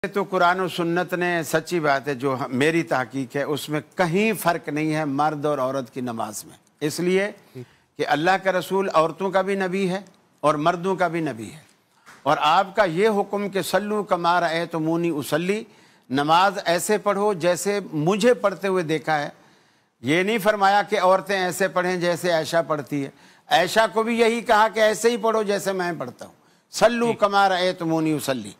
तो कुरान और सुन्नत ने सच्ची बात है, जो मेरी तहकीक है उसमें कहीं फ़र्क नहीं है मर्द और औरत की नमाज में, इसलिए कि अल्लाह का रसूल औरतों का भी नबी है और मर्दों का भी नबी है। और आपका ये हुक्म कि सल्लू कमा रअयतमूनी उसल्ली, नमाज ऐसे पढ़ो जैसे मुझे पढ़ते हुए देखा है। ये नहीं फरमाया कि औरतें ऐसे पढ़ें जैसे आयशा पढ़ती है, आयशा को भी यही कहा कि ऐसे ही पढ़ो जैसे मैं पढ़ता हूँ। सल्लू कमा रअयतमूनी उसल्ली,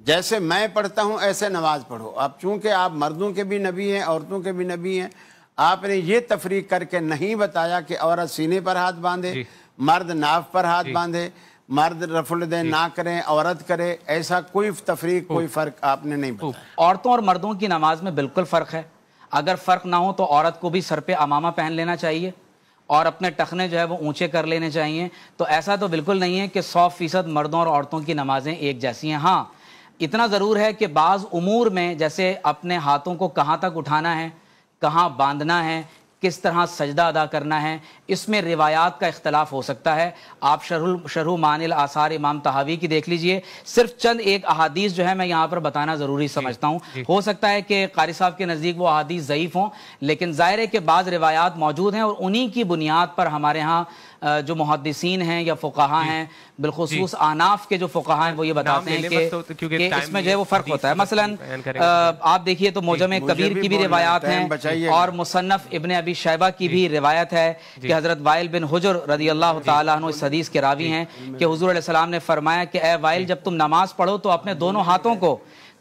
जैसे मैं पढ़ता हूँ ऐसे नमाज पढ़ो। अब चूंकि आप मर्दों के भी नबी हैं औरतों के भी नबी हैं, आपने ये तफरीक करके नहीं बताया कि औरत सीने पर हाथ बांधे, मर्द नाफ पर हाथ बांधे, मर्द रफुल दैन ना करें औरत करे, ऐसा कोई तफरीक कोई फ़र्क आपने नहीं बताया। औरतों और मर्दों की नमाज में बिल्कुल फ़र्क है। अगर फ़र्क ना हो तो औरत को भी सर पे अमामा पहन लेना चाहिए और अपने टखने जो है वो ऊंचे कर लेने चाहिए। तो ऐसा तो बिल्कुल नहीं है कि 100% मर्दों और औरतों की नमाजें एक जैसी हैं। हाँ, इतना ज़रूर है कि बाज़ उमूर में, जैसे अपने हाथों को कहाँ तक उठाना है, कहाँ बांधना है, किस तरह सजदा अदा करना है, इसमें रिवायात का इख्तलाफ हो सकता है। आप शरह मानिल आसार इमाम तहावी की देख लीजिए। सिर्फ चंद एक अहादीस जो है मैं यहाँ पर बताना ज़रूरी समझता हूँ। हो सकता है कि कारी साहब के नज़दीक वो अहादीस ज़ईफ़ हों, लेकिन ज़ाहिर है कि बाज़ रिवायात मौजूद हैं और उन्हीं की बुनियाद पर हमारे यहाँ जो मुहद्दिसीन हैं या फ़ुक़हा हैं, बिलख़ुसूस आनाफ के जो फ़ुक़हा हैं, वो ये बताते हैं कि इसमें जो है वो फ़र्क होता है। मसलन आप देखिए तो मोजम कबीर की भी रिवायात हैं और मुसन्नफ़ इब्न अबी शैबा की भी रिवायत है कि हज़रत वाइल बिन हुजर रज़ी अल्लाह तआला अन्हु इस हदीस के रावी हैं कि हुज़ूर अलैहि सलाम ने फरमाया कि ए वाइल, जब तुम नमाज पढ़ो तो अपने दोनों हाथों को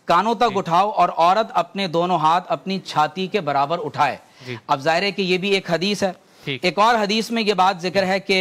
कानों तक उठाओ और औरत अपने दोनों हाथ अपनी छाती के बराबर उठाए। अब जाहिर है कि ये भी एक हदीस है। एक और हदीस में ये बात जिक्र है कि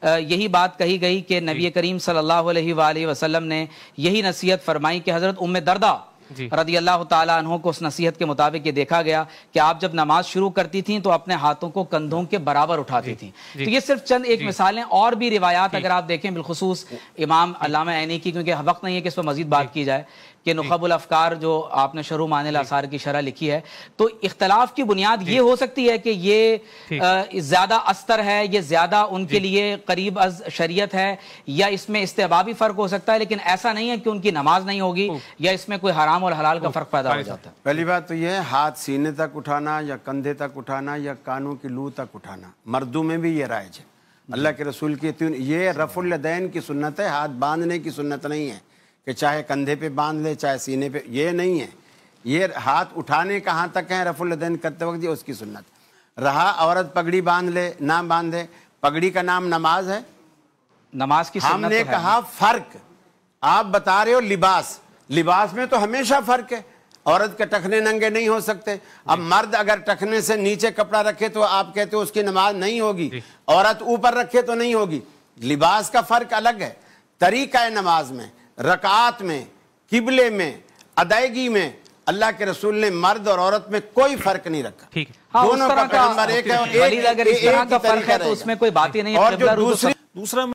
यही बात कही गई कि नबी करीम सल्लल्लाहु अलैहि वसल्लम ने यही नसीहत फरमाई कि हज़रत उम्मे दर्दा रज़ी अल्लाह ताला अन्हो को उस नसीहत के मुताबिक ये देखा गया कि आप जब नमाज शुरू करती थीं तो अपने हाथों को कंधों के बराबर उठाती थीं। तो ये सिर्फ चंद एक मिसालें, और भी रिवायात अगर आप देखें बिलखुसूस इमाम अल्लामा ऐनी की, क्योंकि वक्त नहीं है कि इस पर मजीद बात की जाए, कि नुखबुल अफ़कार जो आपने शरह मानिल आसार की शरह लिखी है, तो इख्तलाफ की बुनियाद ये हो सकती है कि ये ज़्यादा अस्तर है, ये ज़्यादा उनके लिए करीब अज शरीयत है, या इसमें इस्तेहबाबी फ़र्क हो सकता है, लेकिन ऐसा नहीं है कि उनकी नमाज नहीं होगी या इसमें कोई हराम और हलाल का फ़र्क पैदा हो जाता है। पहली बात तो यह है, हाथ सीने तक उठाना या कंधे तक उठाना या कानों की लू तक उठाना, मर्दों में भी ये राइज है। अल्लाह के रसूल की ये रफ़ुल दैन की सुन्नत है, हाथ बांधने की सुन्नत नहीं है कि चाहे कंधे पे बांध ले चाहे सीने पे, ये नहीं है। ये हाथ उठाने कहाँ तक है रफ़ुल दैन करते वक्त, ये उसकी सुन्नत रहा। औरत पगड़ी बांध ले ना बांधे, पगड़ी का नाम नमाज है, नमाज की सुन्नत हमने तो कहा फ़र्क। आप बता रहे हो लिबास, लिबास में तो हमेशा फ़र्क है, औरत के टखने नंगे नहीं हो सकते। अब मर्द अगर टखने से नीचे कपड़ा रखे तो आप कहते हो उसकी नमाज नहीं होगी, औरत ऊपर रखे तो नहीं होगी। लिबास का फ़र्क अलग है, तरीका है नमाज में, रकात में, किबले में, अदायगी में अल्लाह के रसूल ने मर्द और औरत में कोई फर्क नहीं रखा। दोनों का पैगंबर एक है और एक अगर इस तरह का फर्क है तो उसमें कोई बात ही नहीं है। और जो दूसरा